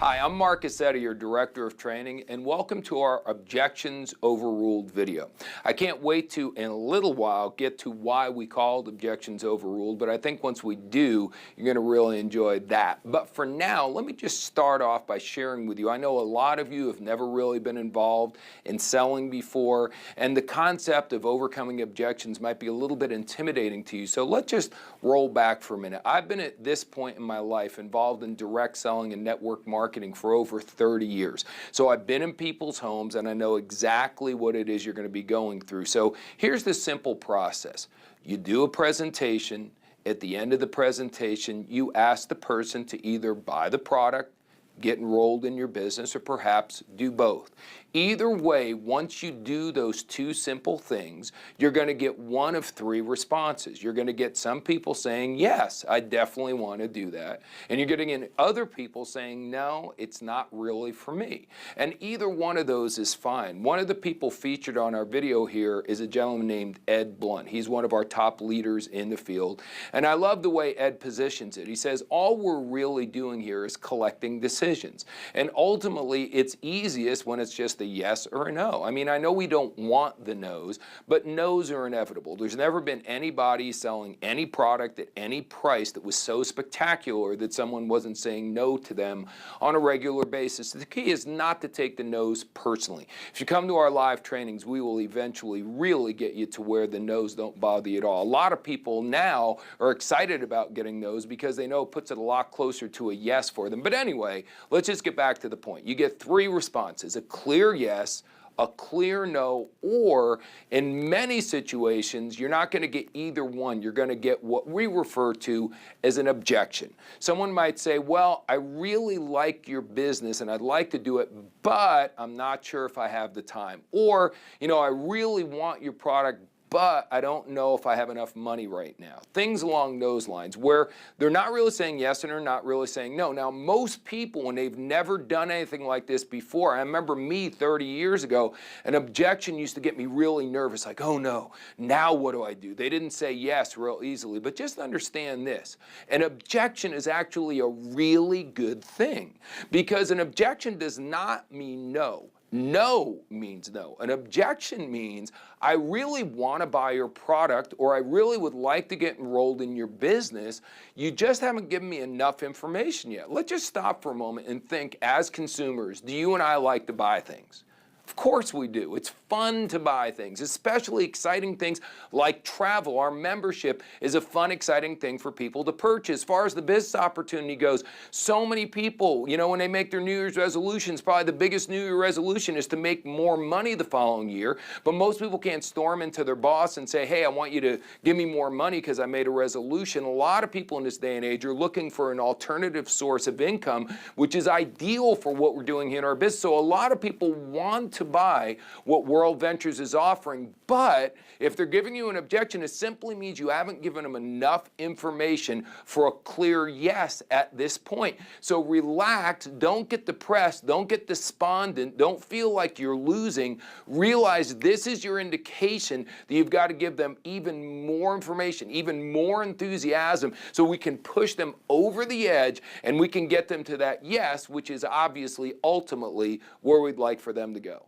Hi, I'm Marc Accetta, your Director of Training, and welcome to our Objections Overruled video. I can't wait to, in a little while, get to why we called Objections Overruled, but I think once we do, you're going to really enjoy that. But for now, let me just start off by sharing with you. I know a lot of you have never really been involved in selling before, and the concept of overcoming objections might be a little bit intimidating to you, so let's just roll back for a minute. I've been at this point in my life involved in direct selling and network marketing for over 30 years. So I've been in people's homes and I know exactly what it is you're going to be going through. So here's the simple process. You do a presentation. At the end of the presentation, you ask the person to either buy the product, get enrolled in your business, or perhaps do both. Either way, once you do those two simple things, you're going to get one of three responses. You're going to get some people saying, yes, I definitely want to do that. And you're getting other people saying, no, it's not really for me. And either one of those is fine. One of the people featured on our video here is a gentleman named Ed Blunt. He's one of our top leaders in the field. And I love the way Ed positions it. He says, all we're really doing here is collecting decisions. And ultimately, it's easiest when it's just a yes or a no. I mean, I know we don't want the no's, but no's are inevitable. There's never been anybody selling any product at any price that was so spectacular that someone wasn't saying no to them on a regular basis. The key is not to take the no's personally. If you come to our live trainings, we will eventually really get you to where the no's don't bother you at all. A lot of people now are excited about getting no's because they know it puts it a lot closer to a yes for them. But anyway, let's just get back to the point. You get three responses: a clear yes, a clear no, or in many situations, you're not going to get either one. You're going to get what we refer to as an objection. Someone might say, well, I really like your business and I'd like to do it, but I'm not sure if I have the time. Or, I really want your product, but I don't know if I have enough money right now. Things along those lines where they're not really saying yes and they're not really saying no. Now, most people, when they've never done anything like this before, I remember me 30 years ago, an objection used to get me really nervous, like, oh no, now what do I do? They didn't say yes real easily, but just understand this. An objection is actually a really good thing because an objection does not mean no. No means no. An objection means I really want to buy your product or I really would like to get enrolled in your business. You just haven't given me enough information yet. Let's just stop for a moment and think, as consumers, do you and I like to buy things? Of course we do. It's fun to buy things, especially exciting things like travel. Our membership is a fun, exciting thing for people to purchase. As far as the business opportunity goes, so many people, when they make their New Year's resolutions, probably the biggest New Year resolution is to make more money the following year. But most people can't storm into their boss and say, hey, I want you to give me more money because I made a resolution. A lot of people in this day and age are looking for an alternative source of income, which is ideal for what we're doing here in our business. So a lot of people want to buy what World Ventures is offering, but if they're giving you an objection, it simply means you haven't given them enough information for a clear yes at this point. So relax, don't get depressed, don't get despondent, don't feel like you're losing. Realize this is your indication that you've got to give them even more information, even more enthusiasm, so we can push them over the edge and we can get them to that yes, which is obviously ultimately where we'd like for them to go.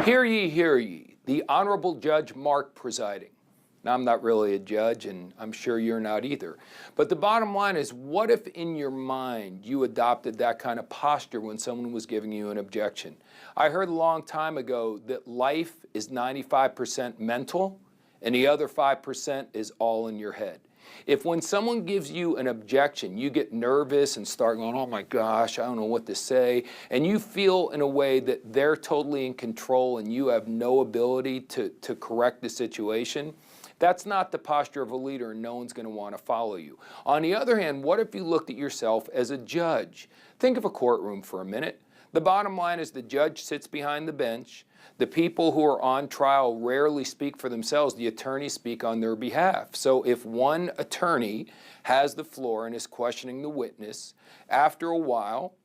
Hear ye, the Honorable Judge Marc presiding. Now, I'm not really a judge, and I'm sure you're not either. But the bottom line is, what if in your mind you adopted that kind of posture when someone was giving you an objection? I heard a long time ago that life is 95% mental, and the other 5% is all in your head. If when someone gives you an objection, you get nervous and start going, oh my gosh, I don't know what to say, and you feel in a way that they're totally in control and you have no ability to correct the situation, that's not the posture of a leader, and no one's going to want to follow you. On the other hand, what if you looked at yourself as a judge? Think of a courtroom for a minute. The bottom line is the judge sits behind the bench. The people who are on trial rarely speak for themselves. The attorneys speak on their behalf. So if one attorney has the floor and is questioning the witness, after a while,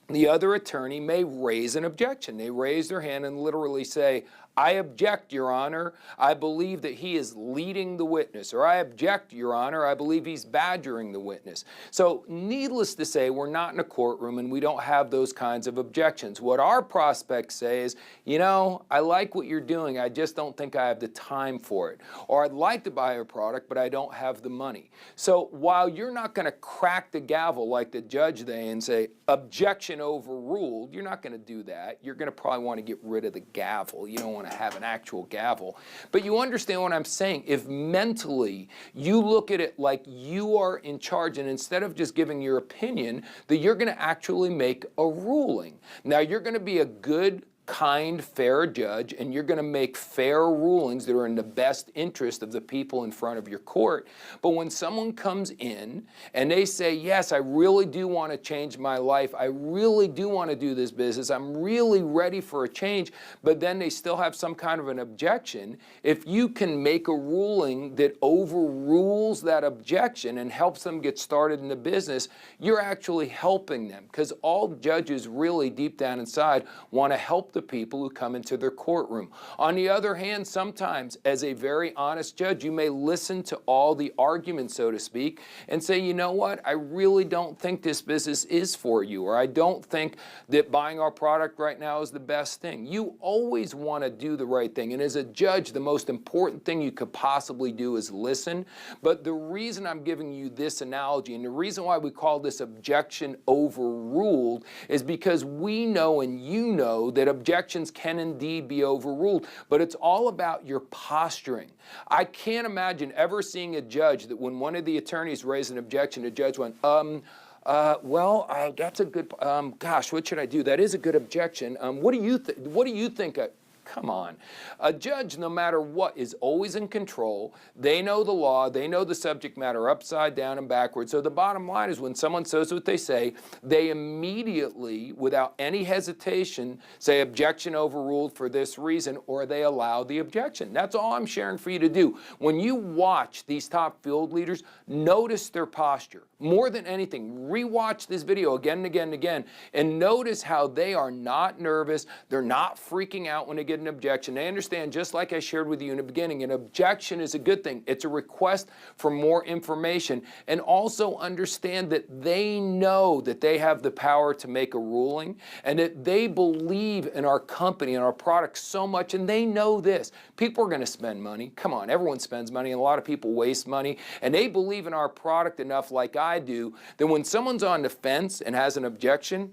the other attorney may raise an objection. They raise their hand and literally say, I object, Your Honor. I believe that he is leading the witness. Or I object, Your Honor. I believe he's badgering the witness. So needless to say, we're not in a courtroom and we don't have those kinds of objections. What our prospects say is, you know, I like what you're doing. I just don't think I have the time for it. Or I'd like to buy a product, but I don't have the money. So while you're not going to crack the gavel like the judge they and say, objection overruled, you're not going to do that. You're going to probably want to get rid of the gavel. You don't want to have an actual gavel. But you understand what I'm saying. If mentally you look at it like you are in charge, and instead of just giving your opinion, that you're going to actually make a ruling. Now, you're going to be a good, kind, fair judge, and you're going to make fair rulings that are in the best interest of the people in front of your court. But when someone comes in and they say, yes, I really do want to change my life, I really do want to do this business, I'm really ready for a change, but then they still have some kind of an objection, if you can make a ruling that overrules that objection and helps them get started in the business, you're actually helping them, because all judges really deep down inside want to help the people who come into their courtroom. On the other hand, sometimes as a very honest judge, you may listen to all the arguments, so to speak, and say, you know what, I really don't think this business is for you, or I don't think that buying our product right now is the best thing. You always want to do the right thing, and as a judge, the most important thing you could possibly do is listen. But the reason I'm giving you this analogy, and the reason why we call this objection overruled, is because we know and you know that objections can indeed be overruled, but it's all about your posturing. I can't imagine ever seeing a judge that when one of the attorneys raised an objection, the judge went, that's a good, gosh, what should I do? That is a good objection. What do you think? Come on. A judge, no matter what, is always in control. They know the law. They know the subject matter upside down and backwards. So the bottom line is when someone says what they say, they immediately, without any hesitation, say objection overruled for this reason, or they allow the objection. That's all I'm sharing for you to do. When you watch these top field leaders, notice their posture. More than anything, rewatch this video again and again and again, and notice how they are not nervous. They're not freaking out when they get an objection. They understand, just like I shared with you in the beginning, an objection is a good thing. It's a request for more information. And also understand that they know that they have the power to make a ruling, and that they believe in our company and our product so much, and they know this. People are going to spend money. Come on, everyone spends money, and a lot of people waste money, and they believe in our product enough, like I do, that when someone's on the fence and has an objection,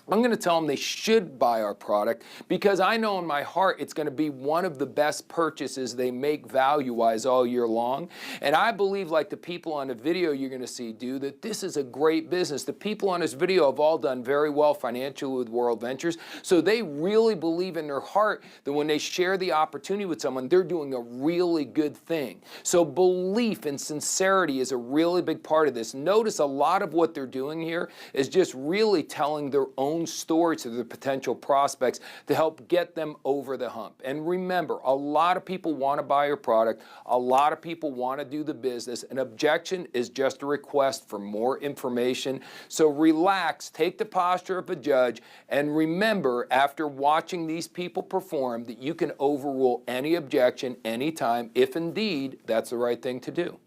I'm going to tell them they should buy our product, because I know in my heart it's going to be one of the best purchases they make value-wise all year long. And I believe, like the people on the video you're going to see do, that this is a great business. The people on this video have all done very well financially with World Ventures, so they really believe in their heart that when they share the opportunity with someone, they're doing a really good thing. So belief and sincerity is a really big part of this. Notice a lot of what they're doing here is just really telling their own story to the potential prospects to help get them over the hump. And remember, a lot of people want to buy your product. A lot of people want to do the business. An objection is just a request for more information. So relax, take the posture of a judge, and remember, after watching these people perform, that you can overrule any objection anytime, if indeed that's the right thing to do.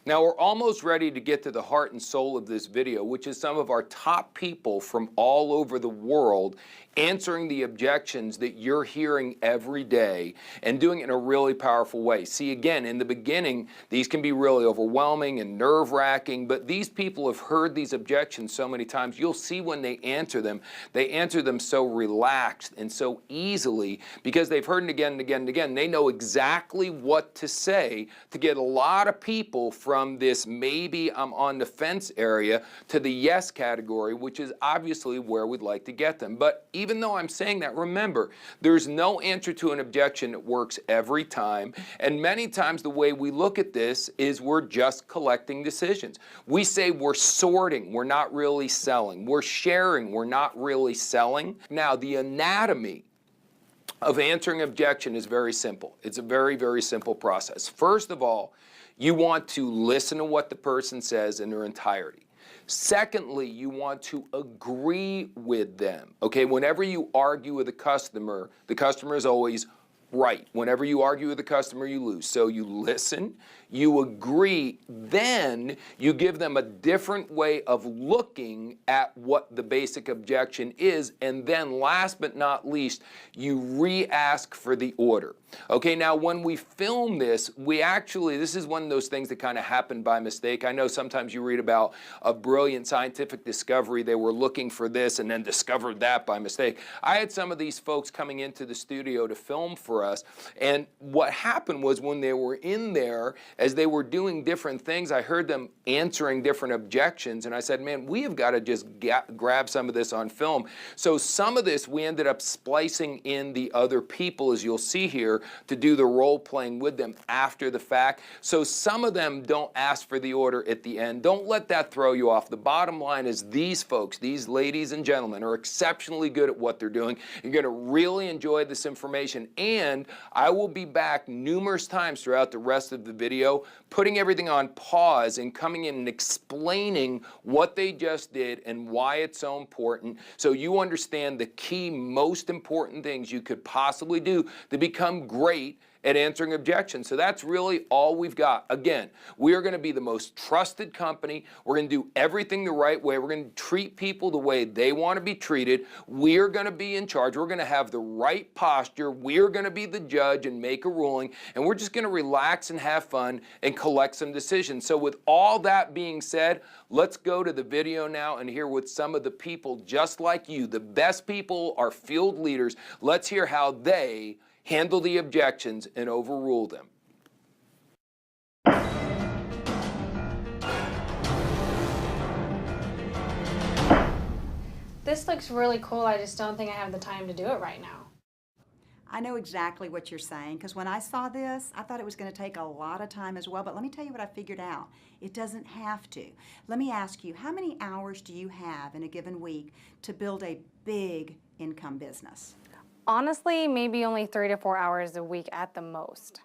Now, we're almost ready to get to the heart and soul of this video, which is some of our top people from all over the world answering the objections that you're hearing every day and doing it in a really powerful way. See, again, in the beginning, these can be really overwhelming and nerve-wracking, but these people have heard these objections so many times. You'll see when they answer them so relaxed and so easily, because they've heard it again and again and again. They know exactly what to say to get a lot of people from this maybe I'm on the fence area to the yes category, which is obviously where we'd like to get them. But even though I'm saying that, remember, there's no answer to an objection that works every time. And many times the way we look at this is we're just collecting decisions. We say we're sorting, we're not really selling. We're sharing, we're not really selling. Now, the anatomy of answering objection is very simple. It's a very, very simple process. First of all, you want to listen to what the person says in their entirety. Secondly, you want to agree with them. Okay, whenever you argue with the customer is always right. Whenever you argue with the customer, you lose. So you listen, you agree, then you give them a different way of looking at what the basic objection is, and then last but not least, you re-ask for the order. Okay, now when we film this, this is one of those things that kind of happened by mistake. I know sometimes you read about a brilliant scientific discovery, they were looking for this and then discovered that by mistake. I had some of these folks coming into the studio to film for us, and what happened was when they were in there, as they were doing different things, I heard them answering different objections, and I said, man, we have got to just grab some of this on film. So some of this we ended up splicing in the other people, as you'll see here, to do the role playing with them after the fact. So some of them don't ask for the order at the end. Don't let that throw you off. The bottom line is these folks, these ladies and gentlemen, are exceptionally good at what they're doing. You're going to really enjoy this information, and I will be back numerous times throughout the rest of the video, putting everything on pause and coming in and explaining what they just did and why it's so important, so you understand the key, most important things you could possibly do to become great at answering objections. So that's really all we've got. Again, we are going to be the most trusted company. We're going to do everything the right way. We're going to treat people the way they want to be treated. We're going to be in charge. We're going to have the right posture. We're going to be the judge and make a ruling. And we're just going to relax and have fun and collect some decisions. So with all that being said, let's go to the video now and hear what some of the people just like you, the best people, are field leaders. Let's hear how they handle the objections and overrule them. This looks really cool. I just don't think I have the time to do it right now. I know exactly what you're saying, because when I saw this, I thought it was going to take a lot of time as well, but let me tell you what I figured out. It doesn't have to. Let me ask you, how many hours do you have in a given week to build a big income business? Honestly, maybe only 3 to 4 hours a week at the most.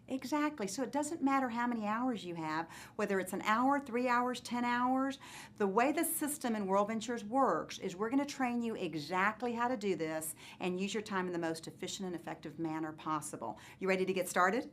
Exactly. So it doesn't matter how many hours you have, whether it's an hour, 3 hours, 10 hours. The way the system in World Ventures works is we're going to train you exactly how to do this and use your time in the most efficient and effective manner possible. You ready to get started?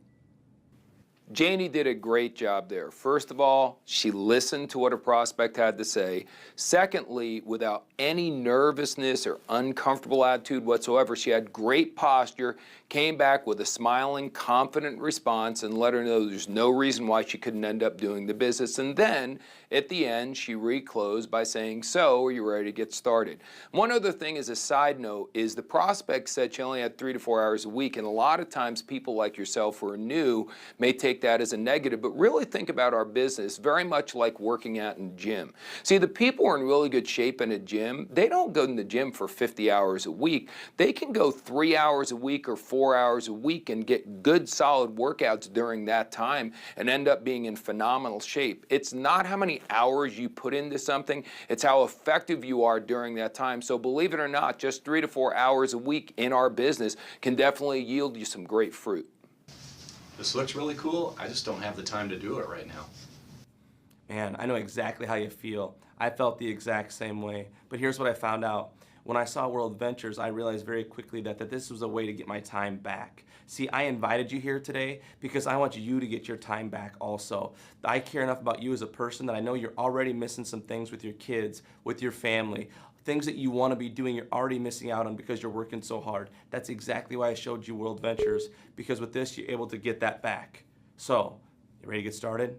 Janie did a great job there. First of all, she listened to what a prospect had to say. Secondly, without any nervousness or uncomfortable attitude whatsoever, she had great posture, came back with a smiling, confident response, and let her know there's no reason why she couldn't end up doing the business. And then, at the end, she reclosed by saying, so, are you ready to get started? One other thing as a side note is the prospect said she only had 3 to 4 hours a week, and a lot of times people like yourself who are new may take that as a negative, but really think about our business very much like working out in gym. See, the people who are in really good shape in a gym, they don't go in the gym for 50 hours a week. They can go 3 hours a week or 4 hours a week and get good solid workouts during that time and end up being in phenomenal shape. It's not how many hours you put into something, it's how effective you are during that time. So believe it or not, just 3 to 4 hours a week in our business can definitely yield you some great fruit. This looks really cool, I just don't have the time to do it right now. Man, I know exactly how you feel. I felt the exact same way. But here's what I found out. When I saw World Ventures, I realized very quickly that this was a way to get my time back. See, I invited you here today because I want you to get your time back also. I care enough about you as a person that I know you're already missing some things with your kids, with your family. Things that you want to be doing, you're already missing out on because you're working so hard. That's exactly why I showed you World Ventures, because with this, you're able to get that back. So, you ready to get started?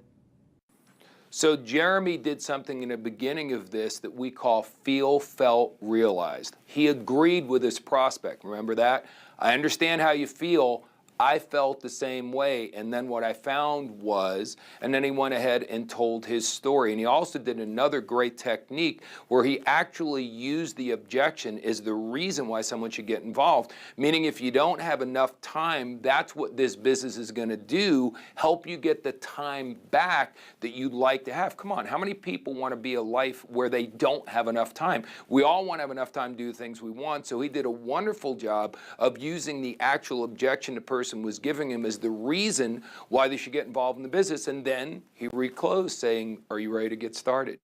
So Jeremy did something in the beginning of this that we call feel, felt, realized. He agreed with his prospect. Remember that? I understand how you feel. I felt the same way, and then what I found was, and then he went ahead and told his story. And he also did another great technique where he actually used the objection as the reason why someone should get involved. Meaning if you don't have enough time, that's what this business is going to do, help you get the time back that you'd like to have. Come on, how many people want to be a life where they don't have enough time? We all want to have enough time to do the things we want, so he did a wonderful job of using the actual objection the person was giving him as the reason why they should get involved in the business, and then he reclosed saying, are you ready to get started?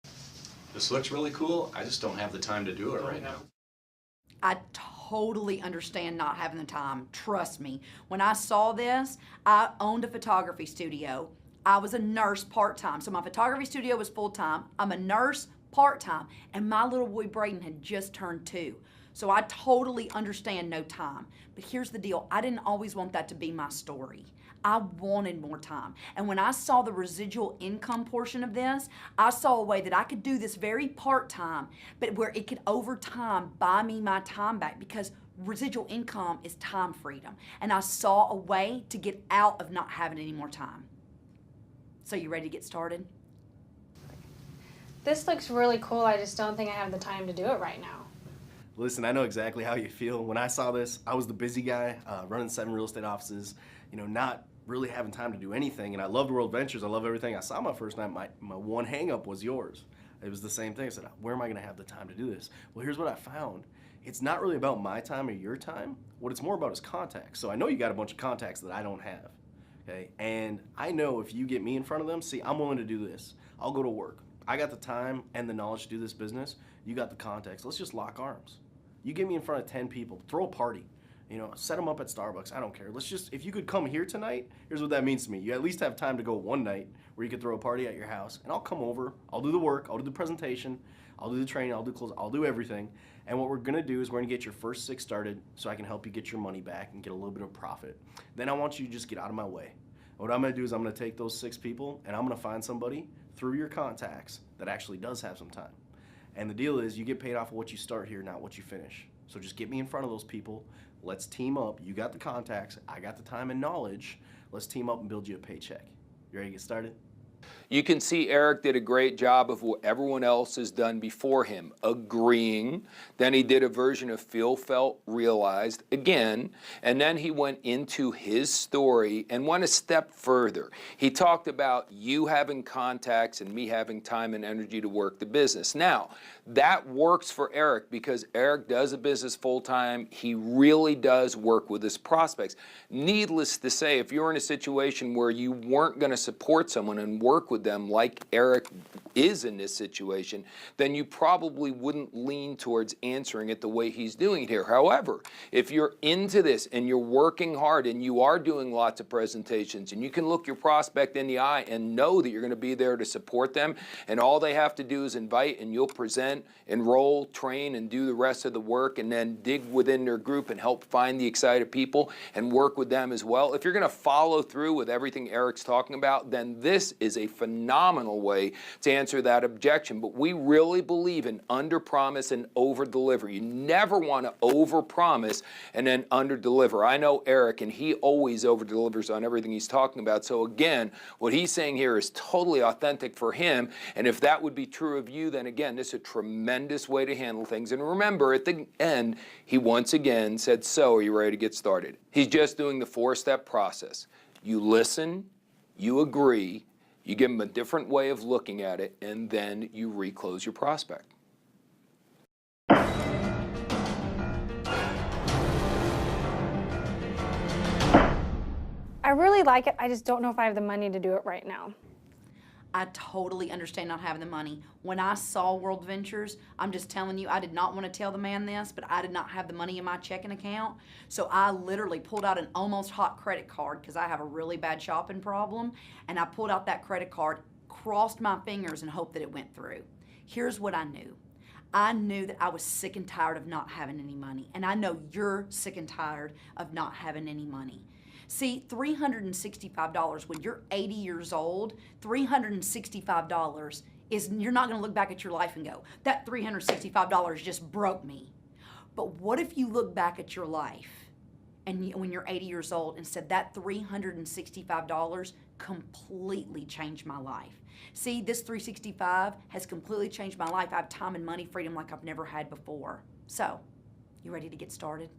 This looks really cool, I just don't have the time to do it right now. I totally understand not having the time. Trust me. When I saw this, I owned a photography studio. I was a nurse part-time. So my photography studio was full-time. I'm a nurse part-time. And my little boy Braden had just turned 2. So I totally understand no time. But here's the deal. I didn't always want that to be my story. I wanted more time. And when I saw the residual income portion of this, I saw a way that I could do this very part-time, but where it could over time buy me my time back, because residual income is time freedom. And I saw a way to get out of not having any more time. So you ready to get started? This looks really cool. I just don't think I have the time to do it right now. Listen, I know exactly how you feel. When I saw this, I was the busy guy, running 7 real estate offices, not really having time to do anything. And I loved World Ventures. I love everything I saw my first night. My one hang up was yours. It was the same thing. I said, where am I going to have the time to do this? Well, here's what I found. It's not really about my time or your time. What it's more about is contacts. So I know you got a bunch of contacts that I don't have. Okay? And I know if you get me in front of them, see, I'm willing to do this. I'll go to work. I got the time and the knowledge to do this business. You got the contacts. Let's just lock arms. You get me in front of 10 people, throw a party. Set them up at Starbucks. I don't care. Let's just, if you could come here tonight, here's what that means to me. You at least have time to go one night where you could throw a party at your house, and I'll come over. I'll do the work. I'll do the presentation. I'll do the training. I'll do clothes. I'll do everything. And what we're going to do is we're going to get your first 6 started so I can help you get your money back and get a little bit of profit. Then I want you to just get out of my way. What I'm going to do is I'm going to take those 6 people, and I'm going to find somebody through your contacts that actually does have some time. And the deal is you get paid off of what you start here, not what you finish. So just get me in front of those people. Let's team up. You got the contacts. I got the time and knowledge. Let's team up and build you a paycheck. You ready to get started? You can see Eric did a great job of what everyone else has done before him, agreeing. Then he did a version of feel, felt, realized again, and then he went into his story and went a step further. He talked about you having contacts and me having time and energy to work the business. Now, that works for Eric because Eric does a business full-time. He really does work with his prospects. Needless to say, if you're in a situation where you weren't going to support someone and work with them like Eric is in this situation, then you probably wouldn't lean towards answering it the way he's doing it here. However, if you're into this and you're working hard and you are doing lots of presentations and you can look your prospect in the eye and know that you're going to be there to support them, and all they have to do is invite and you'll present, enroll, train, and do the rest of the work, and then dig within their group and help find the excited people and work with them as well. If you're going to follow through with everything Eric's talking about, then this is a phenomenal way to answer that objection. But we really believe in under-promise and over-deliver. You never want to over-promise and then under-deliver. I know Eric, and he always over-delivers on everything he's talking about. So again, what he's saying here is totally authentic for him. And if that would be true of you, then again, this is a tremendous way to handle things. And remember, at the end, he once again said, so are you ready to get started? He's just doing the 4-step process. You listen, you agree, you give them a different way of looking at it, and then you reclose your prospect. I really like it. I just don't know if I have the money to do it right now. I totally understand not having the money. When I saw World Ventures, I'm just telling you, I did not want to tell the man this, but I did not have the money in my checking account. So I literally pulled out an almost hot credit card because I have a really bad shopping problem. And I pulled out that credit card, crossed my fingers, and hoped that it went through. Here's what I knew. I knew that I was sick and tired of not having any money. And I know you're sick and tired of not having any money. See, $365, when you're 80 years old, $365 is, you're not gonna look back at your life and go, that $365 just broke me. But what if you look back at your life and when you're 80 years old and said, that $365 completely changed my life. See, this 365 has completely changed my life. I have time and money freedom like I've never had before. So, you ready to get started?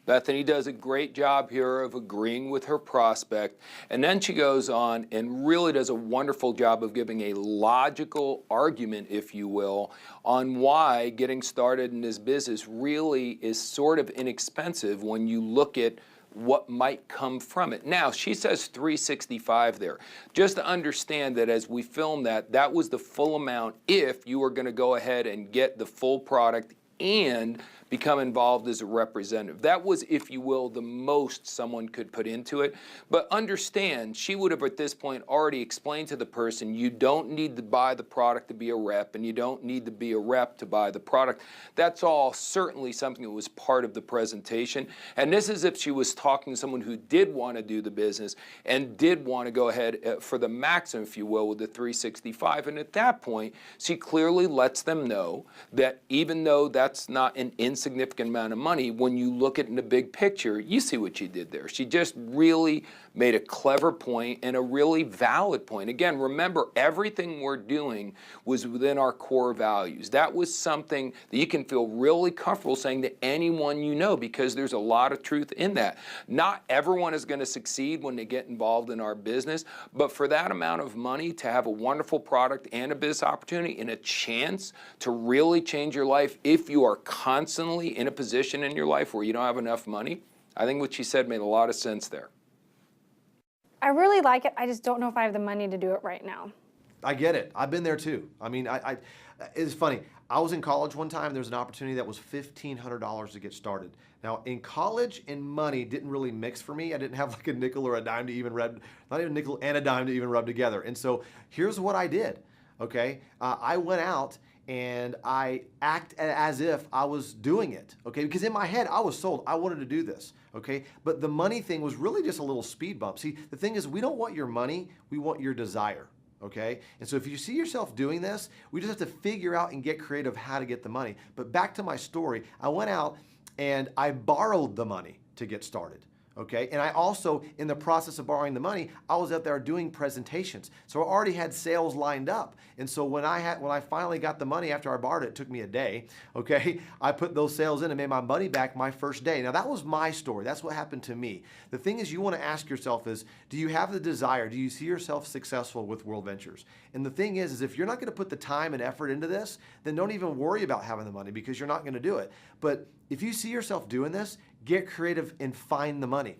Bethany does a great job here of agreeing with her prospect, and then she goes on and really does a wonderful job of giving a logical argument, if you will, on why getting started in this business really is sort of inexpensive when you look at what might come from it. Now, she says 365 there. Just to understand that as we film that, that was the full amount if you were going to go ahead and get the full product and become involved as a representative. That was, if you will, the most someone could put into it. But understand, she would have at this point already explained to the person, you don't need to buy the product to be a rep, and you don't need to be a rep to buy the product. That's all certainly something that was part of the presentation. And this is if she was talking to someone who did want to do the business and did want to go ahead for the maximum, if you will, with the 365. And at that point, she clearly lets them know that even though that's not an insignificant amount of money, when you look at it in the big picture, you see what she did there. She just really made a clever point and a really valid point. Again, remember, everything we're doing was within our core values. That was something that you can feel really comfortable saying to anyone you know, because there's a lot of truth in that. Not everyone is going to succeed when they get involved in our business, but for that amount of money to have a wonderful product and a business opportunity and a chance to really change your life if you are constantly in a position in your life where you don't have enough money, I think what she said made a lot of sense there. I really like it. I just don't know if I have the money to do it right now. I get it. I've been there too. I mean, it's funny. I was in college one time. There was an opportunity that was $1,500 to get started. Now, in college and money didn't really mix for me. I didn't have like a nickel or a dime to even rub, not even a nickel and a dime to even rub together. And so here's what I did, okay? I went out and I acted as if I was doing it, okay? Because in my head, I was sold. I wanted to do this, okay? But the money thing was really just a little speed bump. See, the thing is, we don't want your money, we want your desire, okay? And so if you see yourself doing this, we just have to figure out and get creative how to get the money. But back to my story, I went out and I borrowed the money to get started. Okay, and I also, in the process of borrowing the money, I was out there doing presentations. So I already had sales lined up. And so when I finally got the money after I borrowed it, it took me a day, okay, I put those sales in and made my money back my first day. Now that was my story. That's what happened to me. The thing is, you want to ask yourself is, do you have the desire? Do you see yourself successful with World Ventures? And the thing is if you're not going to put the time and effort into this, then don't even worry about having the money because you're not going to do it. But if you see yourself doing this, get creative and find the money.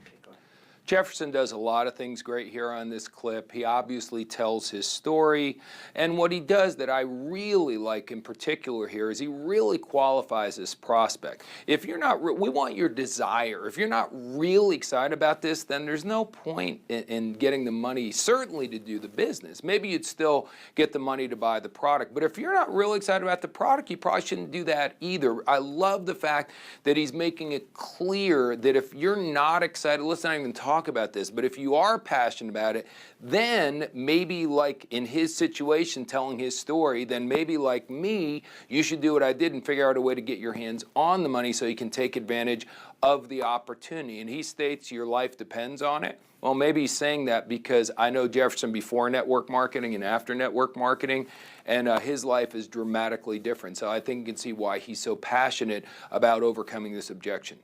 Jefferson does a lot of things great here on this clip. He obviously tells his story, and what he does that I really like in particular here is he really qualifies this prospect. If you're not, we want your desire. If you're not really excited about this, then there's no point in getting the money, certainly to do the business. Maybe you'd still get the money to buy the product, but if you're not really excited about the product, you probably shouldn't do that either. I love the fact that he's making it clear that if you're not excited, let's not even talk about this, but if you are passionate about it, then maybe like in his situation telling his story, then maybe like me, you should do what I did and figure out a way to get your hands on the money so you can take advantage of the opportunity. And he states your life depends on it. Well, maybe he's saying that because I know Jefferson before network marketing and after network marketing, and his life is dramatically different. So I think you can see why he's so passionate about overcoming this objection.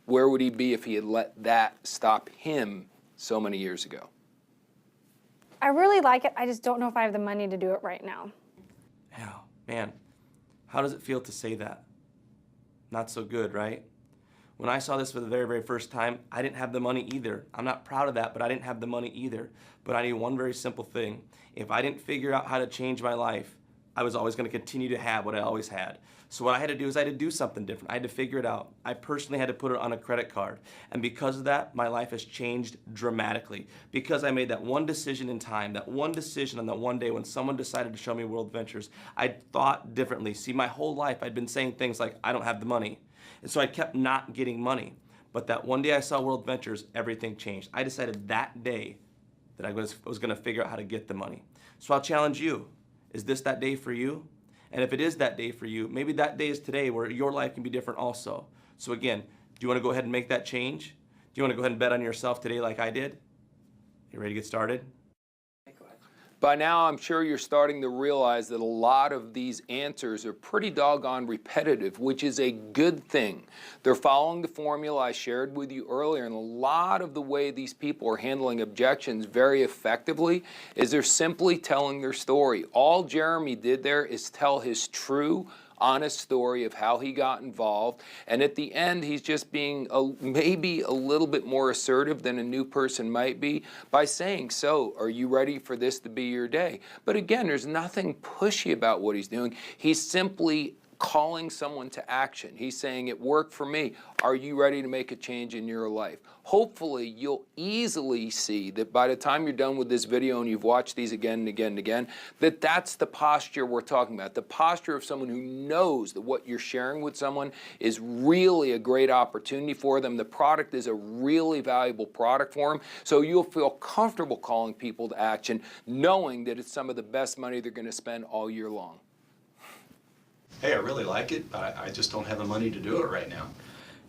Where would he be if he had let that stop him so many years ago? I really like it. I just don't know if I have the money to do it right now. Yeah, man, how does it feel to say that? Not so good, right? When I saw this for the very, very first time, I didn't have the money either. I'm not proud of that, but I didn't have the money either. But I knew one very simple thing. If I didn't figure out how to change my life, I was always going to continue to have what I always had. So what I had to do is I had to do something different. I had to figure it out. I personally had to put it on a credit card. And because of that, my life has changed dramatically. Because I made that one decision in time, that one decision on that one day when someone decided to show me World Ventures, I thought differently. See, my whole life I'd been saying things like, I don't have the money. And so I kept not getting money. But that one day I saw World Ventures, everything changed. I decided that day that I was going to figure out how to get the money. So I'll challenge you. Is this that day for you? And if it is that day for you, maybe that day is today where your life can be different also. So again, do you want to go ahead and make that change? Do you want to go ahead and bet on yourself today like I did? You ready to get started? By now, I'm sure you're starting to realize that a lot of these answers are pretty doggone repetitive, which is a good thing. They're following the formula I shared with you earlier, and a lot of the way these people are handling objections very effectively is they're simply telling their story. All Jeremy did there is tell his true, honest story of how he got involved. And at the end, he's just being maybe a little bit more assertive than a new person might be by saying, so are you ready for this to be your day? But again, there's nothing pushy about what he's doing. He's simply calling someone to action. He's saying, it worked for me. Are you ready to make a change in your life? Hopefully, you'll easily see that by the time you're done with this video and you've watched these again and again and again, that that's the posture we're talking about. The posture of someone who knows that what you're sharing with someone is really a great opportunity for them. The product is a really valuable product for them. So you'll feel comfortable calling people to action, knowing that it's some of the best money they're going to spend all year long. Hey, I really like it, but I just don't have the money to do it right now.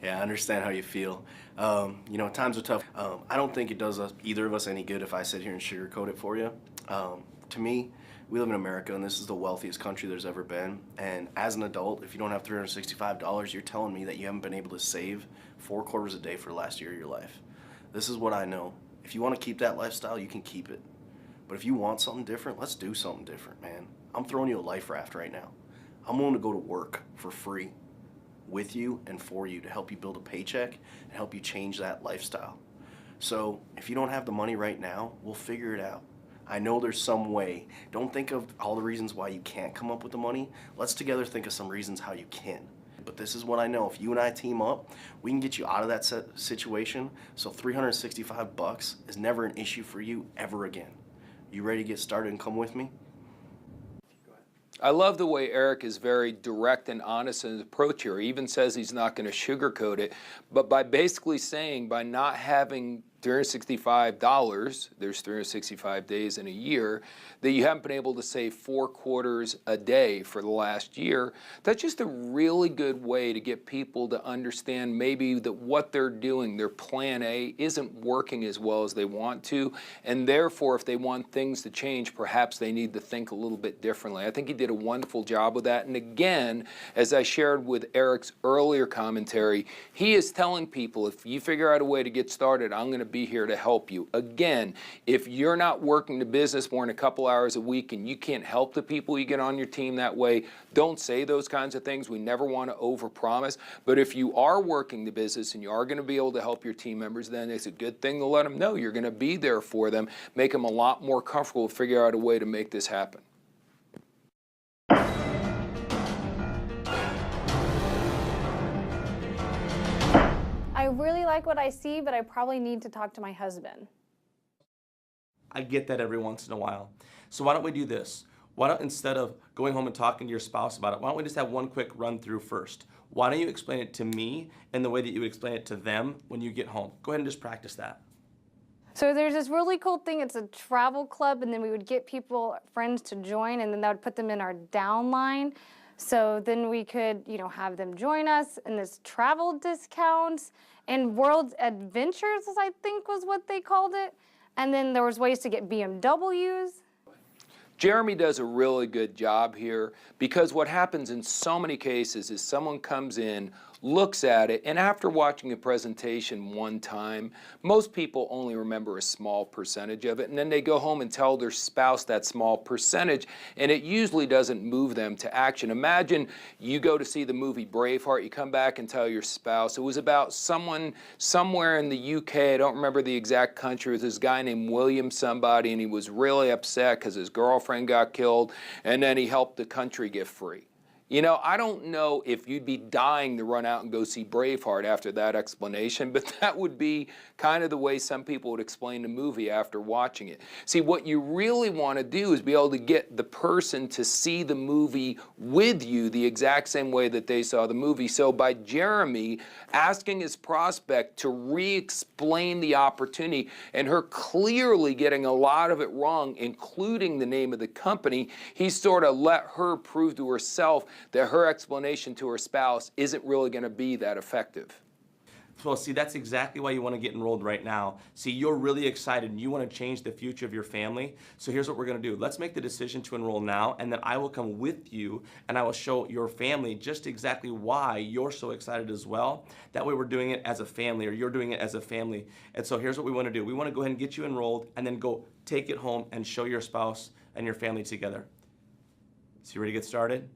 Yeah, I understand how you feel. You know, times are tough. I don't think it does either of us any good if I sit here and sugarcoat it for you. To me, we live in America, and this is the wealthiest country there's ever been. And as an adult, if you don't have $365, you're telling me that you haven't been able to save 4 quarters a day for the last year of your life. This is what I know. If you want to keep that lifestyle, you can keep it. But if you want something different, let's do something different, man. I'm throwing you a life raft right now. I'm willing to go to work for free with you and for you to help you build a paycheck and help you change that lifestyle. So if you don't have the money right now, we'll figure it out. I know there's some way. Don't think of all the reasons why you can't come up with the money. Let's together think of some reasons how you can. But this is what I know. If you and I team up, we can get you out of that situation. So $365 is never an issue for you ever again. You ready to get started and come with me? I love the way Eric is very direct and honest in his approach here. He even says he's not going to sugarcoat it, but by basically saying by not having $365, there's 365 days in a year, that you haven't been able to save 4 quarters a day for the last year, that's just a really good way to get people to understand maybe that what they're doing, their plan A, isn't working as well as they want to, and therefore if they want things to change, perhaps they need to think a little bit differently. I think he did a wonderful job with that, and again, as I shared with Eric's earlier commentary, he is telling people, if you figure out a way to get started, I'm going to be here to help you. Again, if you're not working the business more than a couple hours a week and you can't help the people you get on your team that way, don't say those kinds of things. We never want to overpromise. But if you are working the business and you are going to be able to help your team members, then it's a good thing to let them know you're going to be there for them, make them a lot more comfortable, figure out a way to make this happen. I really like what I see, but I probably need to talk to my husband. I get that every once in a while. So why don't we do this? Why don't, instead of going home and talking to your spouse about it, why don't we just have one quick run through first? Why don't you explain it to me in the way that you would explain it to them when you get home? Go ahead and just practice that. So there's this really cool thing, it's a travel club, and then we would get people, friends to join, and then that would put them in our downline. So then we could, you know, have them join us in this travel discounts and World Adventures, I think was what they called it. And then there was ways to get BMWs. Jeremy does a really good job here because what happens in so many cases is someone comes in, looks at it, and after watching a presentation one time, most people only remember a small percentage of it, and then they go home and tell their spouse that small percentage, and it usually doesn't move them to action. Imagine you go to see the movie Braveheart, you come back and tell your spouse, it was about someone somewhere in the UK, I don't remember the exact country, it was this guy named William somebody, and he was really upset because his girlfriend got killed, and then he helped the country get free. You know, I don't know if you'd be dying to run out and go see Braveheart after that explanation, but that would be kind of the way some people would explain the movie after watching it. See, what you really want to do is be able to get the person to see the movie with you the exact same way that they saw the movie. So by Jeremy asking his prospect to re-explain the opportunity and her clearly getting a lot of it wrong, including the name of the company, he sort of let her prove to herself that her explanation to her spouse isn't really going to be that effective. Well, see, that's exactly why you want to get enrolled right now. See, you're really excited and you want to change the future of your family. So here's what we're going to do. Let's make the decision to enroll now, and then I will come with you and I will show your family just exactly why you're so excited as well. That way we're doing it as a family, or you're doing it as a family. And so here's what we want to do. We want to go ahead and get you enrolled and then go take it home and show your spouse and your family together. So you ready to get started?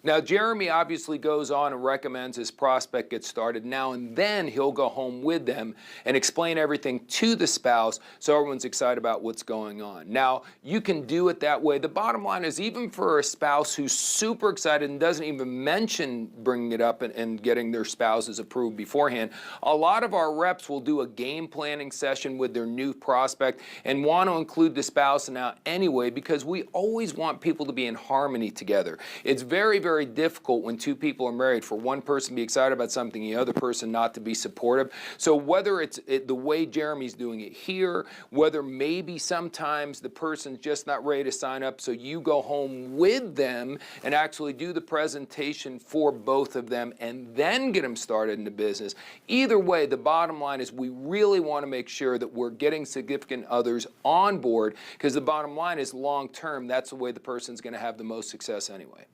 Now, Jeremy obviously goes on and recommends his prospect get started. Now and then he'll go home with them and explain everything to the spouse so everyone's excited about what's going on. Now, you can do it that way. The bottom line is, even for a spouse who's super excited and doesn't even mention bringing it up and getting their spouses approved beforehand, a lot of our reps will do a game planning session with their new prospect and want to include the spouse now anyway, because we always want people to be in harmony together. It's very, very difficult when two people are married for one person to be excited about something and the other person not to be supportive. So whether it's the way Jeremy's doing it here, whether maybe sometimes the person's just not ready to sign up, so you go home with them and actually do the presentation for both of them and then get them started in the business. Either way, the bottom line is we really want to make sure that we're getting significant others on board, because the bottom line is long term, that's the way the person's going to have the most success anyway.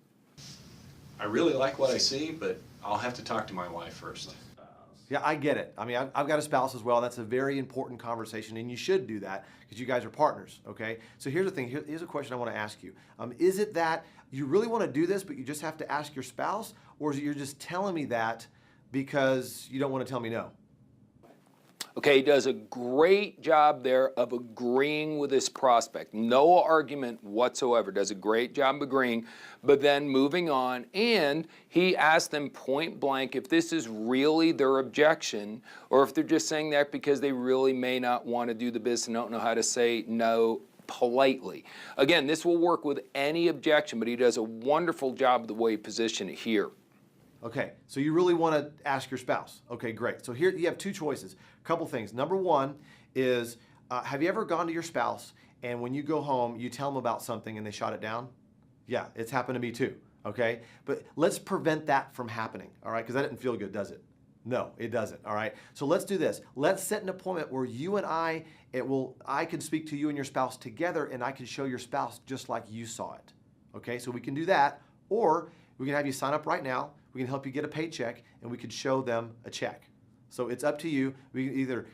I really like what I see, but I'll have to talk to my wife first. Yeah, I get it. I mean, I've got a spouse as well. That's a very important conversation, and you should do that because you guys are partners, okay? So here's the thing. Here's a question I want to ask you. Is it that you really want to do this, but you just have to ask your spouse, or is it you're just telling me that because you don't want to tell me no? Okay, he does a great job there of agreeing with his prospect. No argument whatsoever. Does a great job agreeing, but then moving on. And he asked them point blank if this is really their objection, or if they're just saying that because they really may not want to do the business and don't know how to say no politely. Again, this will work with any objection, but he does a wonderful job of the way he positioned it here. Okay, so you really want to ask your spouse. Okay, great. So here you have two choices. A couple things. Number one is, have you ever gone to your spouse and when you go home, you tell them about something and they shot it down? Yeah, it's happened to me too, okay? But let's prevent that from happening, all right? Because that didn't feel good, does it? No, it doesn't, all right? So let's do this. Let's set an appointment where you and I can speak to you and your spouse together, and I can show your spouse just like you saw it, okay? So we can do that, or we can have you sign up right now. We can help you get a paycheck, and we could show them a check. So it's up to you. We can either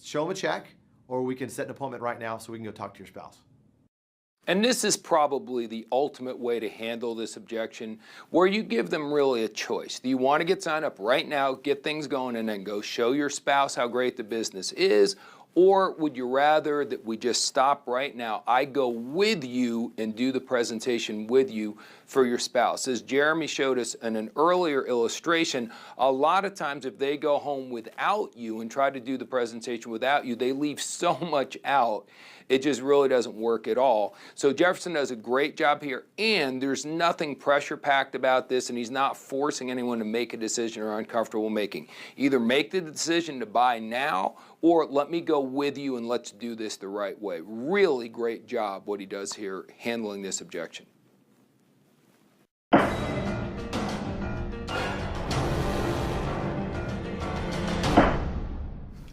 show them a check, or we can set an appointment right now so we can go talk to your spouse. And this is probably the ultimate way to handle this objection, where you give them really a choice. Do you want to get signed up right now, get things going, and then go show your spouse how great the business is? Or would you rather that we just stop right now? I go with you and do the presentation with you for your spouse. As Jeremy showed us in an earlier illustration, a lot of times if they go home without you and try to do the presentation without you, they leave so much out. It just really doesn't work at all. So Jefferson does a great job here, and there's nothing pressure-packed about this, and he's not forcing anyone to make a decision or uncomfortable making. Either make the decision to buy now, or let me go with you and let's do this the right way. Really great job what he does here handling this objection.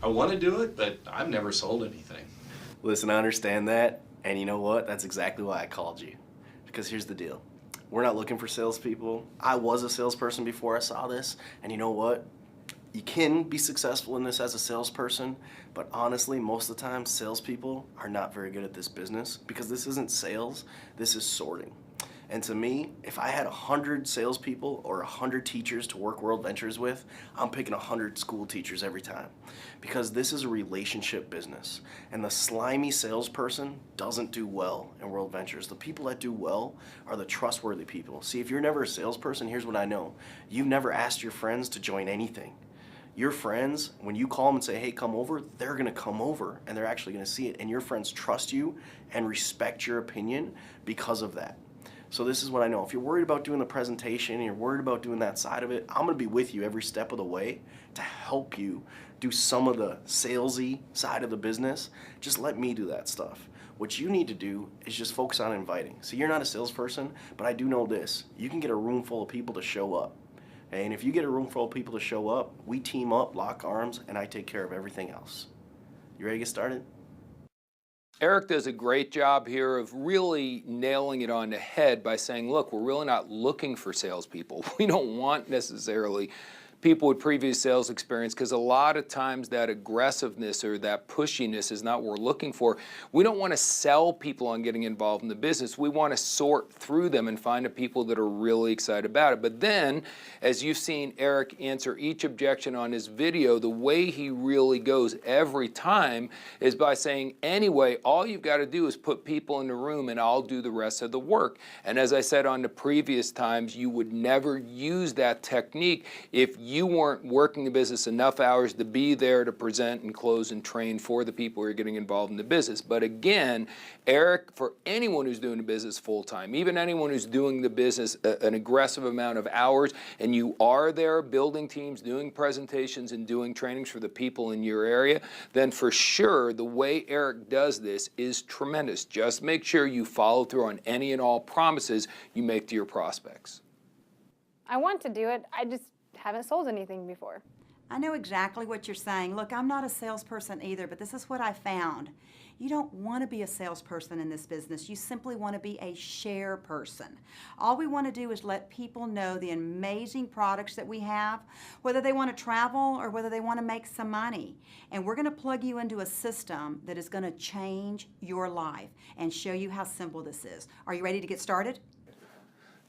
I want to do it, but I've never sold anything. Listen, I understand that, and you know what? That's exactly why I called you. Because here's the deal. We're not looking for salespeople. I was a salesperson before I saw this, and you know what? You can be successful in this as a salesperson, but honestly, most of the time, salespeople are not very good at this business because this isn't sales, this is sorting. And to me, if I had 100 salespeople or 100 teachers to work World Ventures with, I'm picking 100 school teachers every time. Because this is a relationship business. And the slimy salesperson doesn't do well in World Ventures. The people that do well are the trustworthy people. See, if you're never a salesperson, here's what I know. You've never asked your friends to join anything. Your friends, when you call them and say, hey, come over, they're gonna come over and they're actually gonna see it. And your friends trust you and respect your opinion because of that. So this is what I know. If you're worried about doing the presentation and you're worried about doing that side of it, I'm gonna be with you every step of the way to help you do some of the salesy side of the business. Just let me do that stuff. What you need to do is just focus on inviting. See, you're not a salesperson, but I do know this. You can get a room full of people to show up. And if you get a room full of people to show up, we team up, lock arms, and I take care of everything else. You ready to get started? Eric does a great job here of really nailing it on the head by saying, look, we're really not looking for salespeople. We don't want necessarily people with previous sales experience, because a lot of times that aggressiveness or that pushiness is not what we're looking for. We don't want to sell people on getting involved in the business. We want to sort through them and find the people that are really excited about it. But then, as you've seen Eric answer each objection on his video, the way he really goes every time is by saying, anyway, all you've got to do is put people in the room and I'll do the rest of the work. And as I said on the previous times, you would never use that technique if you weren't working the business enough hours to be there to present and close and train for the people who are getting involved in the business. But again, Eric, for anyone who's doing the business full-time, even anyone who's doing the business an aggressive amount of hours, and you are there building teams, doing presentations, and doing trainings for the people in your area, then for sure the way Eric does this is tremendous. Just make sure you follow through on any and all promises you make to your prospects. I want to do it, I just haven't sold anything before. I know exactly what you're saying. Look, I'm not a salesperson either, but this is what I found. You don't want to be a salesperson in this business. You simply want to be a share person. All we want to do is let people know the amazing products that we have, whether they want to travel or whether they want to make some money. And we're going to plug you into a system that is going to change your life and show you how simple this is. Are you ready to get started?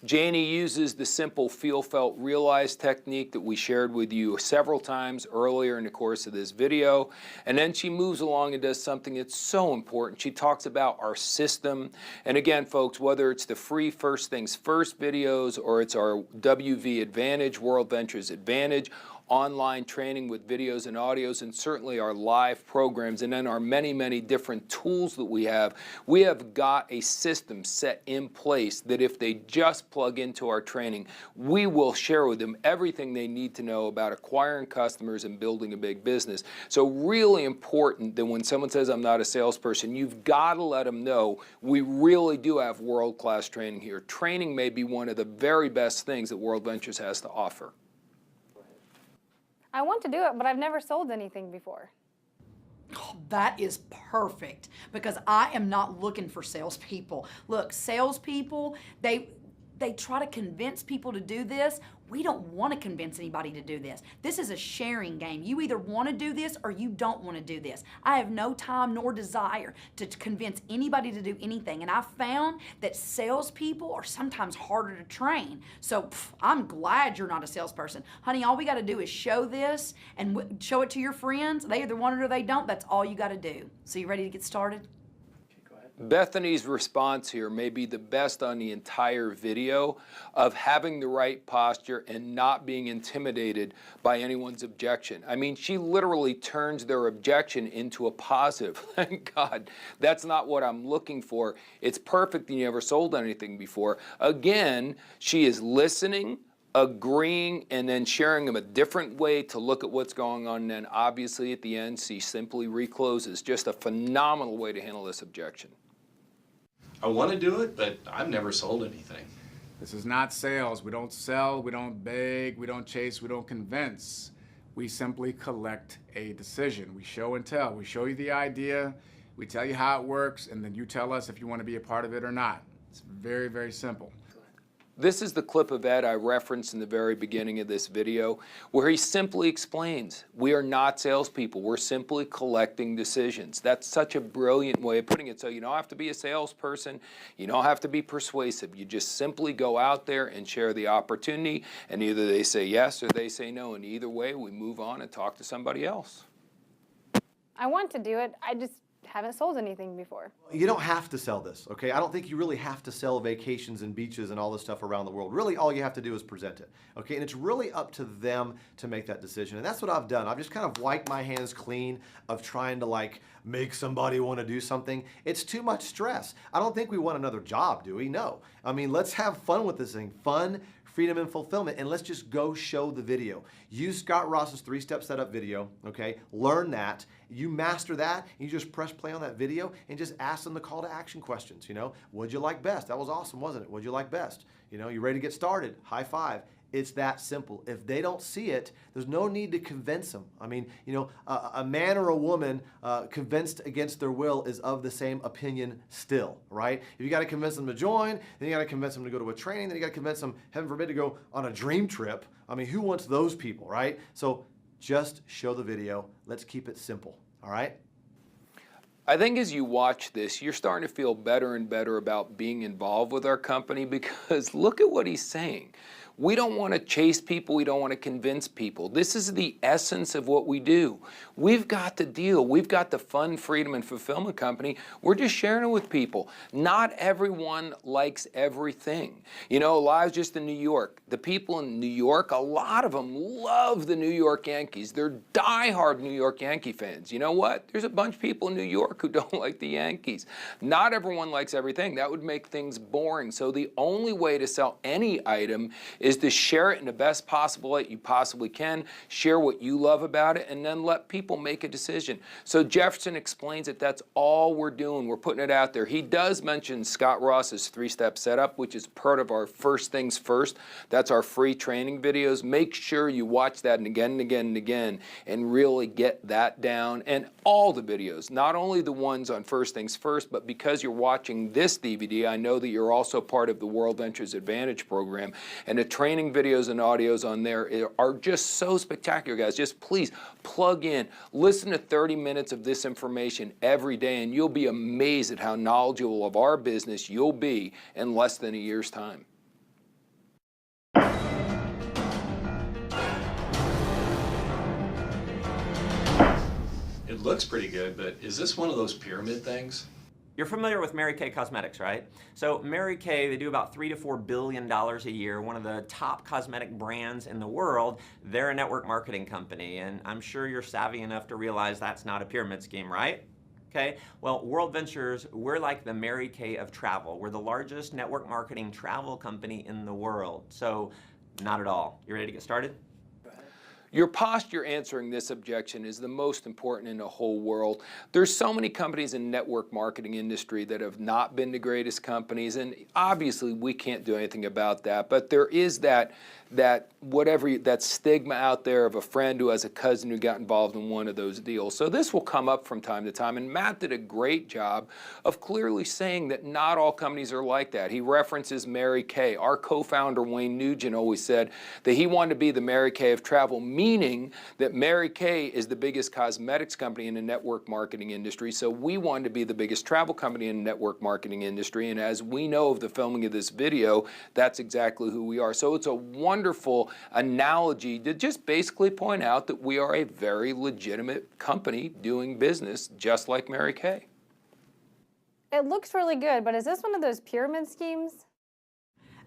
Janie uses the simple feel, felt, realize technique that we shared with you several times earlier in the course of this video. And then she moves along and does something that's so important. She talks about our system. And again, folks, whether it's the free First Things First videos or it's our WV Advantage, World Ventures Advantage, online training with videos and audios, and certainly our live programs, and then our many, many different tools that we have got a system set in place that if they just plug into our training, we will share with them everything they need to know about acquiring customers and building a big business. So really important that when someone says, I'm not a salesperson, you've got to let them know we really do have world-class training here. Training may be one of the very best things that World Ventures has to offer. I want to do it, but I've never sold anything before. Oh, that is perfect, because I am not looking for salespeople. Look, salespeople, they try to convince people to do this. We don't want to convince anybody to do this. This is a sharing game. You either want to do this or you don't want to do this. I have no time nor desire to convince anybody to do anything. And I found that salespeople are sometimes harder to train. So I'm glad you're not a salesperson. Honey, all we got to do is show this and show it to your friends. They either want it or they don't. That's all you got to do. So you ready to get started? Bethany's response here may be the best on the entire video of having the right posture and not being intimidated by anyone's objection. I mean, she literally turns their objection into a positive. Thank God, that's not what I'm looking for. It's perfect and you never sold anything before. Again, she is listening, agreeing, and then sharing them a different way to look at what's going on. And then obviously at the end, she simply recloses. Just a phenomenal way to handle this objection. I want to do it, but I've never sold anything. This is not sales. We don't sell, we don't beg, we don't chase, we don't convince. We simply collect a decision. We show and tell. We show you the idea, we tell you how it works, and then you tell us if you want to be a part of it or not. It's very, very simple. This is the clip of Ed I referenced in the very beginning of this video, where he simply explains, we are not salespeople, we're simply collecting decisions. That's such a brilliant way of putting it. So you don't have to be a salesperson, you don't have to be persuasive, you just simply go out there and share the opportunity, and either they say yes or they say no, and either way we move on and talk to somebody else. I want to do it, I just haven't sold anything before. You don't have to sell this, okay? I don't think you really have to sell vacations and beaches and all this stuff around the world. Really, all you have to do is present it, okay? And it's really up to them to make that decision. And that's what I've done. I've just kind of wiped my hands clean of trying to like make somebody want to do something. It's too much stress. I don't think we want another job, do we? No. I mean, let's have fun with this thing. Fun, freedom, and fulfillment, and let's just go show the video. Use Scott Ross's 3-step setup video, okay? Learn that. You master that, and you just press play on that video and just ask them the call to action questions, you know? What'd you like best? That was awesome, wasn't it? What'd you like best? You know, you ready to get started? High five. It's that simple. If they don't see it, there's no need to convince them. I mean, you know, a man or a woman convinced against their will is of the same opinion still, right? If you got to convince them to join, then you got to convince them to go to a training, then you got to convince them, heaven forbid, to go on a dream trip. I mean, who wants those people, right? So just show the video. Let's keep it simple, all right? I think as you watch this, you're starting to feel better and better about being involved with our company, because look at what he's saying. We don't want to chase people. We don't want to convince people. This is the essence of what we do. We've got the deal. We've got the fun, freedom, and fulfillment company. We're just sharing it with people. Not everyone likes everything. You know, I was just in New York. The people in New York, a lot of them love the New York Yankees. They're diehard New York Yankee fans. You know what? There's a bunch of people in New York who don't like the Yankees. Not everyone likes everything. That would make things boring. So the only way to sell any item is to share it in the best possible way you possibly can, share what you love about it, and then let people make a decision. So Jefferson explains that that's all we're doing. We're putting it out there. He does mention Scott Ross's 3-step setup, which is part of our First Things First. That's our free training videos. Make sure you watch that and again and again and again and really get that down. And all the videos, not only the ones on First Things First, but because you're watching this DVD, I know that you're also part of the World Ventures Advantage program, and the training videos and audios on there are just so spectacular, guys. Just please plug in, listen to 30 minutes of this information every day, and you'll be amazed at how knowledgeable of our business you'll be in less than a year's time. It looks pretty good, but is this one of those pyramid things? You're familiar with Mary Kay Cosmetics, right? So Mary Kay, they do about $3 to $4 billion a year, one of the top cosmetic brands in the world. They're a network marketing company, and I'm sure you're savvy enough to realize that's not a pyramid scheme, right? Okay, well, World Ventures, we're like the Mary Kay of travel. We're the largest network marketing travel company in the world. So, not at all. You ready to get started? Your posture answering this objection is the most important in the whole world. There's so many companies in the network marketing industry that have not been the greatest companies, and obviously we can't do anything about that, but there is that stigma out there of a friend who has a cousin who got involved in one of those deals. So this will come up from time to time, and Matt did a great job of clearly saying that not all companies are like that. He references Mary Kay. Our co-founder Wayne Nugent always said that he wanted to be the Mary Kay of travel, meaning that Mary Kay is the biggest cosmetics company in the network marketing industry, so we wanted to be the biggest travel company in the network marketing industry, and as we know of the filming of this video, that's exactly who we are. So it's a wonderful analogy to just basically point out that we are a very legitimate company doing business just like Mary Kay. It looks really good, but is this one of those pyramid schemes?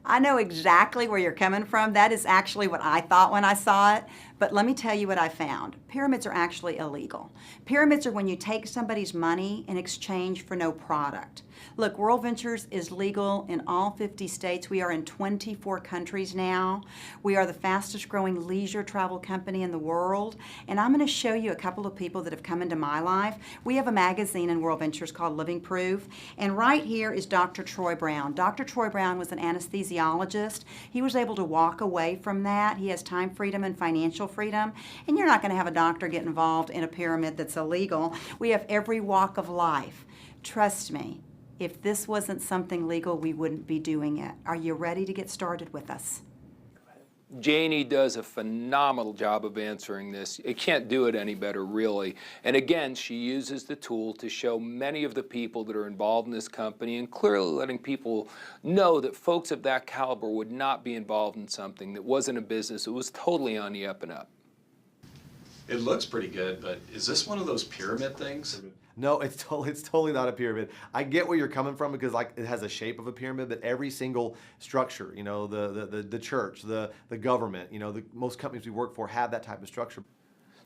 I know exactly where you're coming from. That is actually what I thought when I saw it. But let me tell you what I found. Pyramids are actually illegal. Pyramids are when you take somebody's money in exchange for no product. Look, World Ventures is legal in all 50 states. We are in 24 countries now. We are the fastest growing leisure travel company in the world. And I'm going to show you a couple of people that have come into my life. We have a magazine in World Ventures called Living Proof. And right here is Dr. Troy Brown. Dr. Troy Brown was an anesthesiologist. He was able to walk away from that. He has time freedom and financial freedom. And you're not going to have a doctor get involved in a pyramid that's illegal. We have every walk of life. Trust me. If this wasn't something legal, we wouldn't be doing it. Are you ready to get started with us? Janie does a phenomenal job of answering this. It can't do it any better, really. And again, she uses the tool to show many of the people that are involved in this company and clearly letting people know that folks of that caliber would not be involved in something that wasn't a business. It was totally on the up and up. It looks pretty good, but is this one of those pyramid things? No, it's totally not a pyramid. I get where you're coming from because like it has a shape of a pyramid, but every single structure, you know, the church, the government, you know, most companies we work for have that type of structure.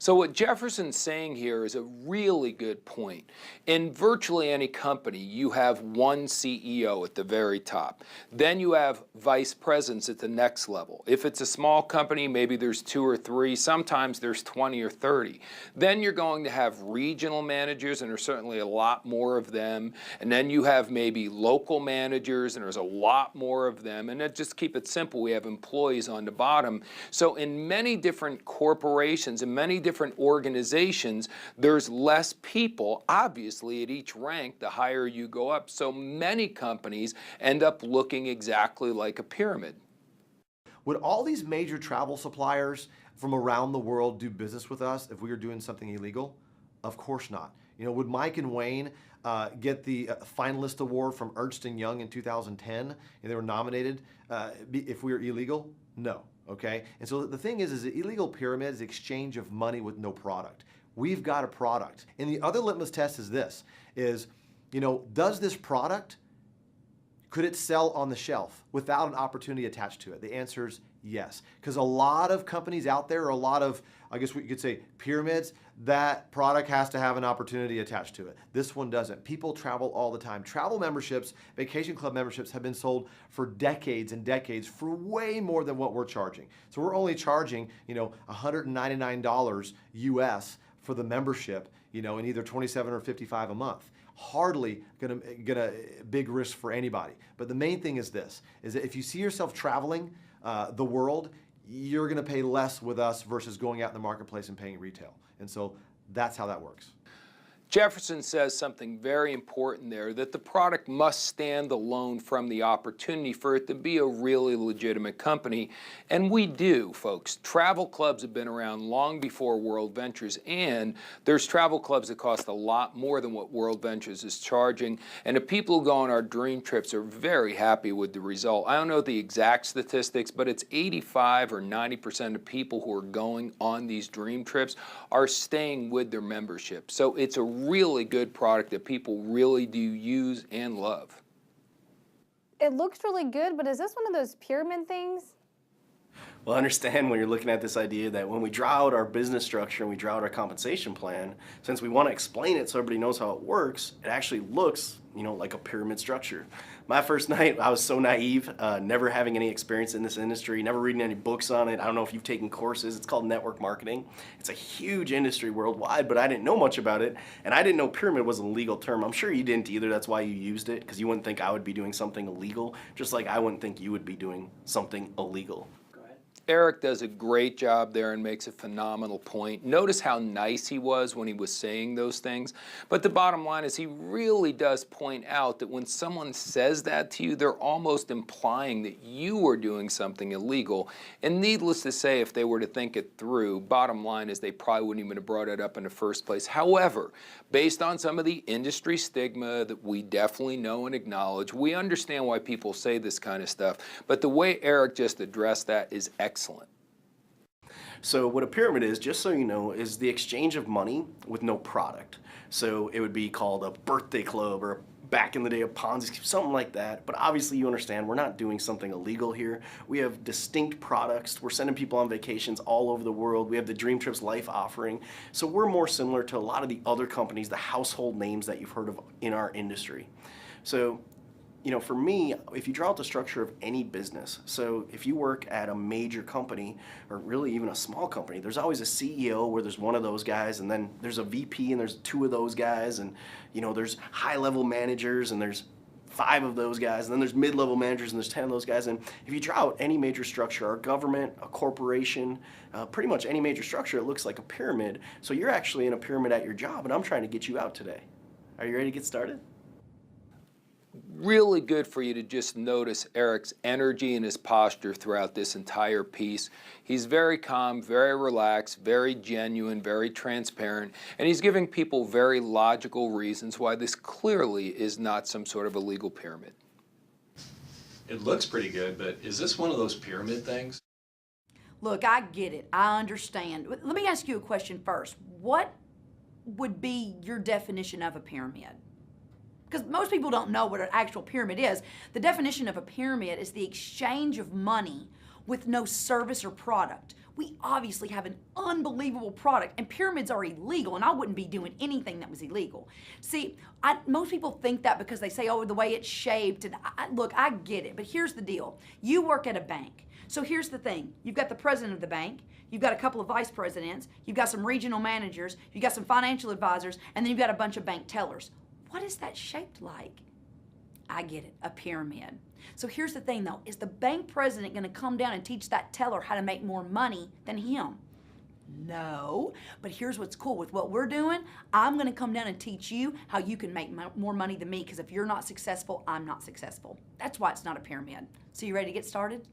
So what Jefferson's saying here is a really good point. In virtually any company, you have one CEO at the very top. Then you have vice presidents at the next level. If it's a small company, maybe there's 2 or 3. Sometimes there's 20 or 30. Then you're going to have regional managers, and there's certainly a lot more of them. And then you have maybe local managers, and there's a lot more of them. And then just keep it simple, we have employees on the bottom. So in many different corporations and many different organizations, there's less people, obviously, at each rank the higher you go up. So many companies end up looking exactly like a pyramid. Would all these major travel suppliers from around the world do business with us if we were doing something illegal? Of course not. You know, would Mike and Wayne get the finalist award from Ernst & Young in 2010 and they were nominated if we were illegal? No. Okay? And so the thing is the illegal pyramid is exchange of money with no product. We've got a product. And the other litmus test is this, is, you know, does this product, could it sell on the shelf without an opportunity attached to it? The answer is yes. Because a lot of companies out there, or a lot of, I guess what you could say, pyramids, that product has to have an opportunity attached to it. This one doesn't. People travel all the time. Travel memberships, vacation club memberships have been sold for decades and decades for way more than what we're charging. So we're only charging, you know, $199 US for the membership, you know, in either 27 or 55 a month. Hardly gonna big risk for anybody. But the main thing is this, is that if you see yourself traveling the world, you're gonna pay less with us versus going out in the marketplace and paying retail. And so that's how that works. Jefferson says something very important there, that the product must stand alone from the opportunity for it to be a really legitimate company. And we do, folks. Travel clubs have been around long before World Ventures, and there's travel clubs that cost a lot more than what World Ventures is charging. And the people who go on our dream trips are very happy with the result. I don't know the exact statistics, but it's 85 or 90% of people who are going on these dream trips are staying with their membership. So it's a really good product that people really do use and love. It looks really good, but is this one of those pyramid things? Well, understand when you're looking at this idea that when we draw out our business structure and we draw out our compensation plan, since we want to explain it so everybody knows how it works, it actually looks, you know, like a pyramid structure. My first night, I was so naive, never having any experience in this industry, never reading any books on it. I don't know if you've taken courses. It's called network marketing. It's a huge industry worldwide, but I didn't know much about it, and I didn't know pyramid was a legal term. I'm sure you didn't either. That's why you used it, because you wouldn't think I would be doing something illegal, just like I wouldn't think you would be doing something illegal. Eric does a great job there and makes a phenomenal point. Notice how nice he was when he was saying those things. But the bottom line is he really does point out that when someone says that to you, they're almost implying that you are doing something illegal. And needless to say, if they were to think it through, bottom line is they probably wouldn't even have brought it up in the first place. However, based on some of the industry stigma that we definitely know and acknowledge, we understand why people say this kind of stuff. But the way Eric just addressed that is excellent. So what a pyramid is, just so you know, is the exchange of money with no product. So it would be called a birthday club, or back in the day a Ponzi scheme, something like that. But obviously you understand we're not doing something illegal here. We have distinct products. We're sending people on vacations all over the world. We have the Dream Trips Life offering. So we're more similar to a lot of the other companies, the household names that you've heard of in our industry. So, you know, for me, if you draw out the structure of any business, so if you work at a major company, or really even a small company, there's always a CEO where there's one of those guys, and then there's a VP and there's 2 of those guys, and, you know, there's high-level managers and there's 5 of those guys, and then there's mid-level managers and there's 10 of those guys. And if you draw out any major structure, our government, a corporation, pretty much any major structure, it looks like a pyramid. So you're actually in a pyramid at your job, and I'm trying to get you out today. Are you ready to get started? Really good for you to just notice Eric's energy and his posture throughout this entire piece. He's very calm, very relaxed, very genuine, very transparent, and he's giving people very logical reasons why this clearly is not some sort of illegal pyramid. It looks pretty good, but is this one of those pyramid things? Look, I get it. I understand. Let me ask you a question first. What would be your definition of a pyramid? Because most people don't know what an actual pyramid is. The definition of a pyramid is the exchange of money with no service or product. We obviously have an unbelievable product, and pyramids are illegal, and I wouldn't be doing anything that was illegal. See, most people think that because they say, oh, the way it's shaped, and look, I get it, but here's the deal. You work at a bank. So here's the thing. You've got the president of the bank, you've got a couple of vice presidents, you've got some regional managers, you've got some financial advisors, and then you've got a bunch of bank tellers. What is that shaped like? I get it, a pyramid. So here's the thing though, is the bank president gonna come down and teach that teller how to make more money than him? No, but here's what's cool with what we're doing. I'm gonna come down and teach you how you can make more money than me, because if you're not successful, I'm not successful. That's why it's not a pyramid. So you ready to get started?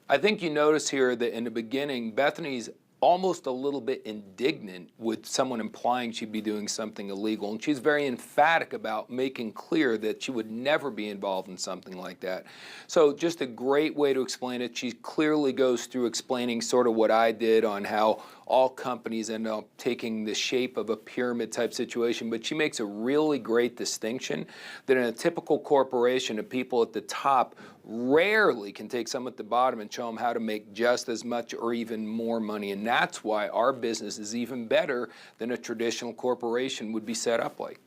I think you notice here that in the beginning, Bethany's almost a little bit indignant with someone implying she'd be doing something illegal, and she's very emphatic about making clear that she would never be involved in something like that. So just a great way to explain it. She clearly goes through explaining sort of what I did on how all companies end up taking the shape of a pyramid type situation, but she makes a really great distinction that in a typical corporation, the people at the top rarely can take someone at the bottom and show them how to make just as much or even more money. And that's why our business is even better than a traditional corporation would be set up like.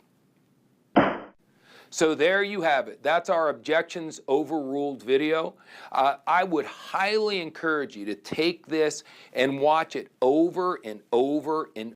So there you have it. That's our Objections Overruled video. I would highly encourage you to take this and watch it over and over and